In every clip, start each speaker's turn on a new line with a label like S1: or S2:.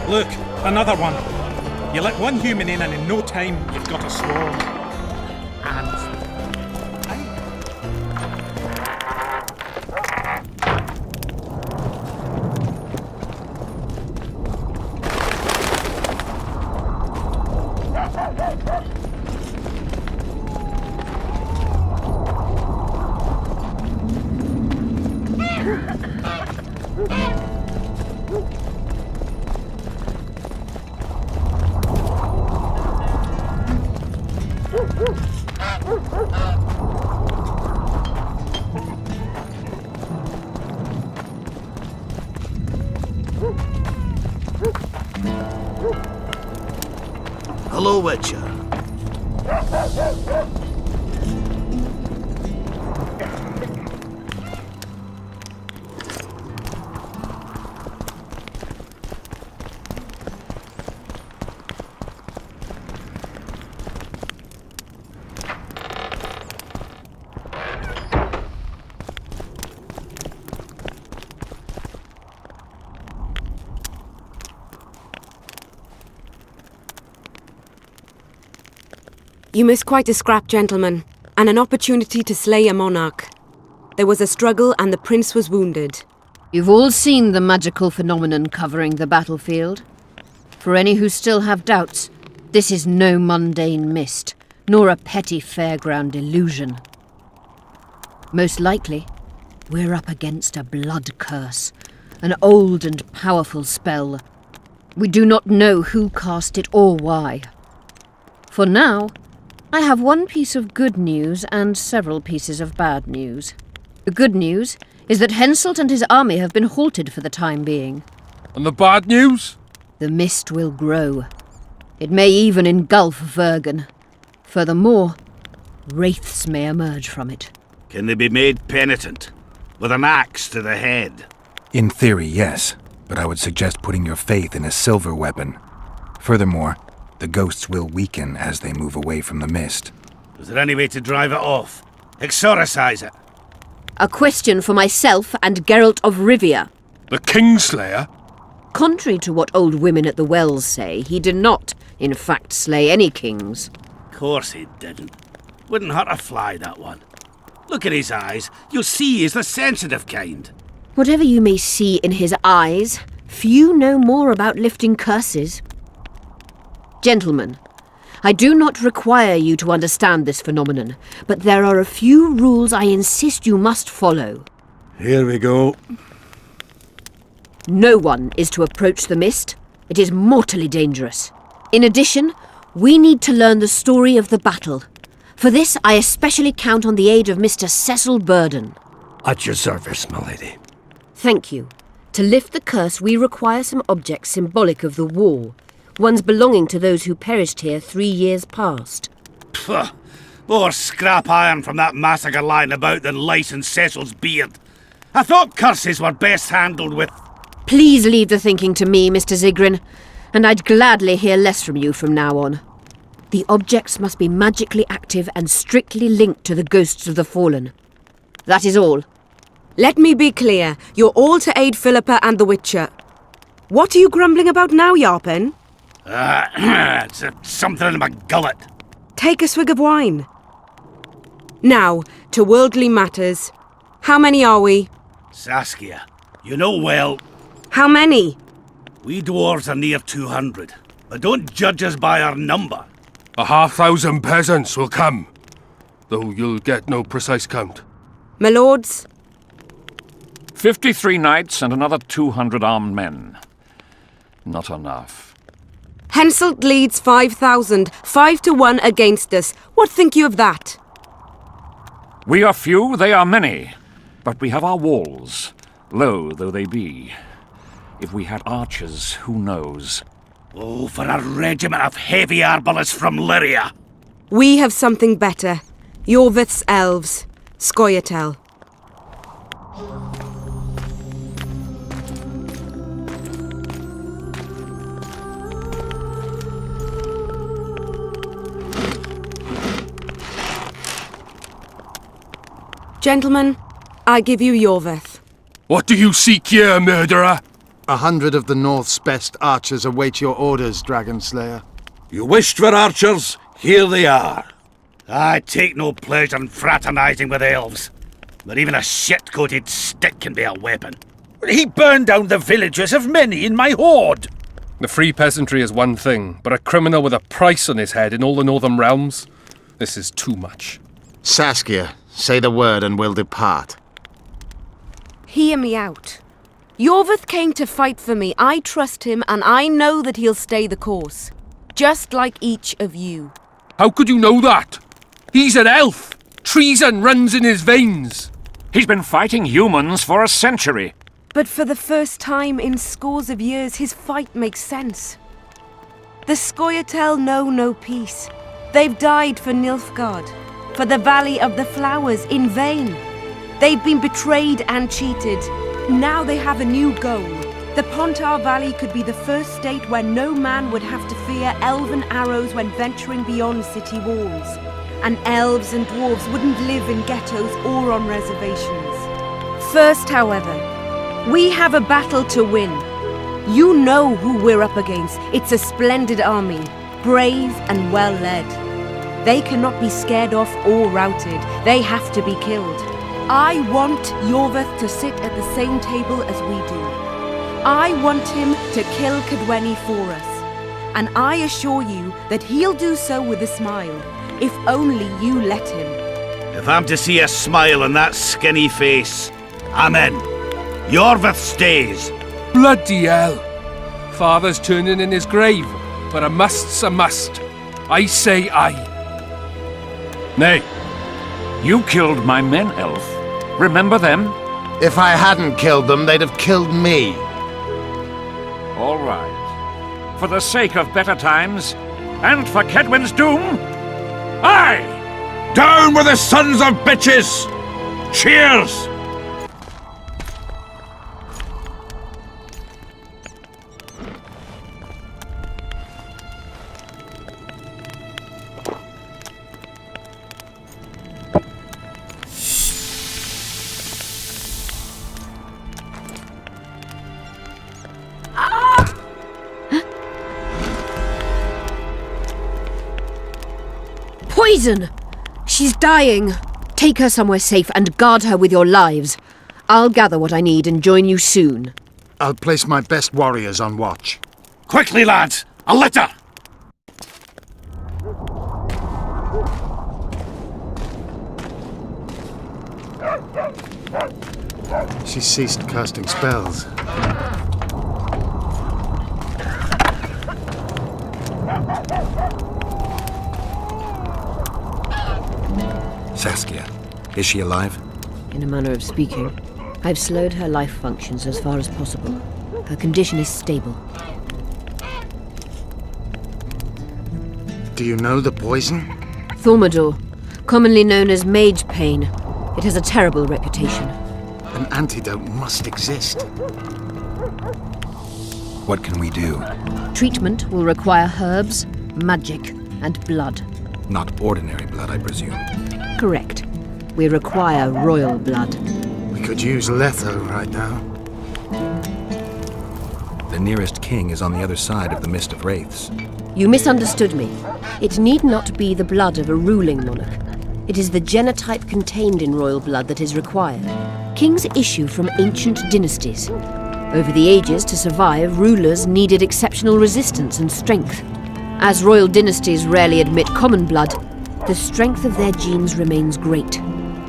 S1: Look, another one. You let one human in and in no time you've got a swarm. And...
S2: Hello, Witcher.
S3: You missed quite a scrap, gentlemen, and an opportunity to slay a monarch. There was a struggle and the prince was wounded.
S4: You've all seen the magical phenomenon covering the battlefield. For any who still have doubts, this is no mundane mist, nor a petty fairground illusion. Most likely, we're up against a blood curse, an old and powerful spell. We do not know who cast it or why. For now, I have one piece of good news and several pieces of bad news. The good news is that Henselt and his army have been halted for the time being.
S5: And the bad news?
S4: The mist will grow. It may even engulf Vergen. Furthermore, wraiths may emerge from it.
S2: Can they be made penitent? With an axe to the head?
S6: In theory, yes. But I would suggest putting your faith in a silver weapon. Furthermore, the ghosts will weaken as they move away from the mist.
S2: Is there any way to drive it off? Exorcise it?
S4: A question for myself and Geralt of Rivia.
S5: The Kingslayer?
S4: Contrary to what old women at the wells say, he did not, in fact, slay any kings.
S2: Of course he didn't. Wouldn't hurt a fly, that one. Look at his eyes. You'll see he's the sensitive kind.
S4: Whatever you may see in his eyes, few know more about lifting curses. Gentlemen, I do not require you to understand this phenomenon, but there are a few rules I insist you must follow.
S2: Here we go.
S4: No one is to approach the mist. It is mortally dangerous. In addition, we need to learn the story of the battle. For this, I especially count on the aid of Mr. Cecil Burden.
S7: At your service, my lady.
S4: Thank you. To lift the curse, we require some objects symbolic of the war. Ones belonging to those who perished here 3 years past.
S2: Pfft, more scrap iron from that massacre lying about than lice in Cecil's beard. I thought curses were best handled with...
S4: Please leave the thinking to me, Mr. Zigrin, and I'd gladly hear less from you from now on. The objects must be magically active and strictly linked to the ghosts of the fallen. That is all.
S3: Let me be clear. You're all to aid Philippa and the Witcher. What are you grumbling about now, Yarpen?
S2: It's something in my gullet.
S3: Take a swig of wine. Now, to worldly matters. How many are we?
S2: Saskia, you know well...
S3: How many?
S2: We dwarves are near 200, but don't judge us by our number.
S5: 1,500 peasants will come, though you'll get no precise count.
S3: My lords?
S8: 53 knights and another 200 armed men. Not enough.
S3: Henselt leads 5,000, 5-1 against us. What think you of that?
S8: We are few, they are many, but we have our walls, low though they be. If we had archers, who knows?
S2: Oh, for a regiment of heavy arbalists from Lyria.
S3: We have something better. Iorveth's elves. Scoia'tael. Gentlemen, I give you Iorveth.
S5: What do you seek here, murderer?
S9: 100 of the North's best archers await your orders, Dragon Slayer.
S2: You wished for archers? Here they are. I take no pleasure in fraternising with elves, but even a shit-coated stick can be a weapon. He burned down the villages of many in my horde.
S5: The free peasantry is one thing, but a criminal with a price on his head in all the Northern realms? This is too much.
S9: Saskia, say the word and we'll depart.
S3: Hear me out. Iorveth came to fight for me. I trust him, and I know that he'll stay the course. Just like each of you.
S5: How could you know that? He's an elf! Treason runs in his veins!
S8: He's been fighting humans for a century.
S3: But for the first time in scores of years, his fight makes sense. The Scoia'tael know no peace. They've died for Nilfgaard, for the Valley of the Flowers, in vain. They've been betrayed and cheated. Now they have a new goal. The Pontar Valley could be the first state where no man would have to fear elven arrows when venturing beyond city walls. And elves and dwarves wouldn't live in ghettos or on reservations. First, however, we have a battle to win. You know who we're up against. It's a splendid army, brave and well-led. They cannot be scared off or routed. They have to be killed. I want Iorveth to sit at the same table as we do. I want him to kill Cadweni for us. And I assure you that he'll do so with a smile, if only you let him.
S2: If I'm to see a smile on that skinny face, I'm in. Iorveth stays.
S5: Bloody hell! Father's turning in his grave, but a must's a must. I say aye.
S8: Nay. You killed my men, Elf. Remember them?
S9: If I hadn't killed them, they'd have killed me.
S8: All right. For the sake of better times, and for Kedwin's doom, aye!
S2: Down with the sons of bitches! Cheers!
S4: Poison! She's dying. Take her somewhere safe and guard her with your lives. I'll gather what I need and join you soon.
S9: I'll place my best warriors on watch.
S2: Quickly, lads! A litter!
S9: She ceased casting spells.
S6: Saskia, is she alive?
S4: In a manner of speaking. I've slowed her life functions as far as possible. Her condition is stable.
S9: Do you know the poison?
S4: Thaumadur, commonly known as mage pain. It has a terrible reputation.
S9: An antidote must exist.
S6: What can we do?
S4: Treatment will require herbs, magic, and blood.
S6: Not ordinary blood, I presume.
S4: Correct. We require royal blood.
S9: We could use Letho right now.
S6: The nearest king is on the other side of the Mist of Wraiths.
S4: You misunderstood me. It need not be the blood of a ruling monarch. It is the genotype contained in royal blood that is required. Kings issue from ancient dynasties. Over the ages, to survive, rulers needed exceptional resistance and strength. As royal dynasties rarely admit common blood, the strength of their genes remains great.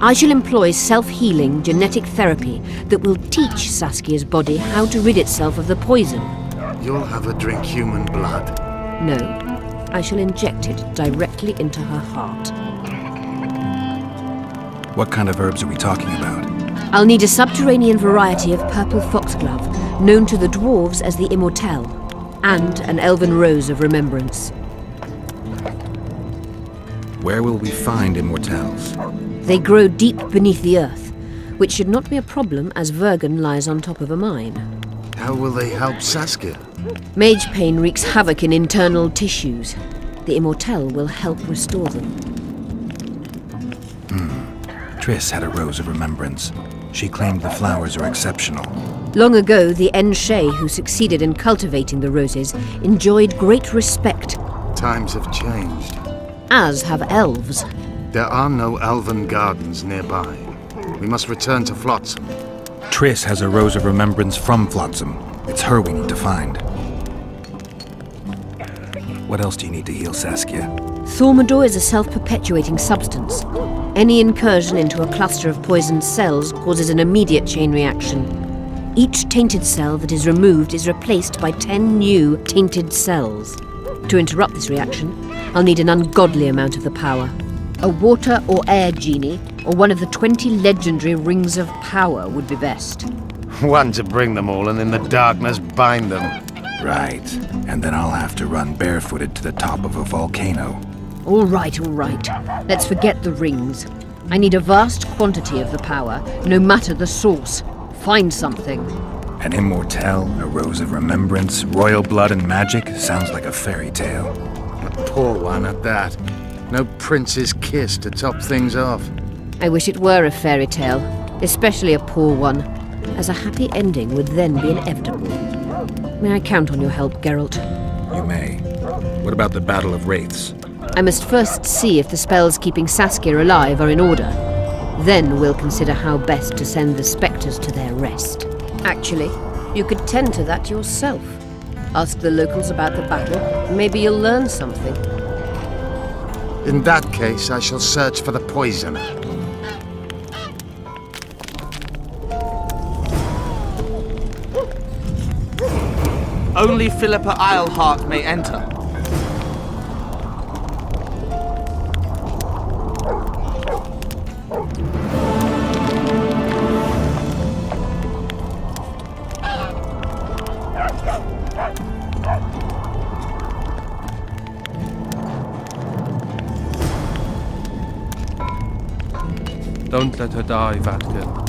S4: I shall employ self-healing genetic therapy that will teach Saskia's body how to rid itself of the poison.
S9: You'll have her drink human blood.
S4: No, I shall inject it directly into her heart.
S6: What kind of herbs are we talking about?
S4: I'll need a subterranean variety of purple foxglove, known to the dwarves as the Immortelle, and an elven rose of remembrance.
S6: Where will we find immortelles?
S4: They grow deep beneath the earth, which should not be a problem as Vergen lies on top of a mine.
S9: How will they help Saskia?
S4: Mage pain wreaks havoc in internal tissues. The Immortelle will help restore them.
S6: Triss had a rose of remembrance. She claimed the flowers are exceptional.
S4: Long ago, the Enshe who succeeded in cultivating the roses enjoyed great respect,
S9: Times have changed.
S4: as have elves.
S9: There are no elven gardens nearby. We must return to Flotsam.
S6: Triss has a rose of remembrance from Flotsam. It's her we need to find. What else do you need to heal Saskia?
S4: Thaumadour is a self-perpetuating substance. Any incursion into a cluster of poisoned cells causes an immediate chain reaction. Each tainted cell that is removed is replaced by 10 new tainted cells. To interrupt this reaction, I'll need an ungodly amount of the power. A water or air genie, or one of the 20 legendary rings of power would be best.
S9: One to bring them all and in the darkness bind them.
S6: Right. And then I'll have to run barefooted to the top of a volcano.
S4: All right. Let's forget the rings. I need a vast quantity of the power, no matter the source. Find something.
S6: An immortelle, a rose of remembrance, royal blood and magic sounds like a fairy tale.
S9: A poor one at that. No prince's kiss to top things off.
S4: I wish it were a fairy tale, especially a poor one, as a happy ending would then be inevitable. May I count on your help, Geralt?
S6: You may. What about the Battle of Wraiths?
S4: I must first see if the spells keeping Saskia alive are in order. Then we'll consider how best to send the spectres to their rest. Actually, you could tend to that yourself. Ask the locals about the battle. Maybe you'll learn something.
S9: In that case, I shall search for the poisoner.
S10: Only Philippa Eilhart may enter.
S5: Don't let her die, Vatgir.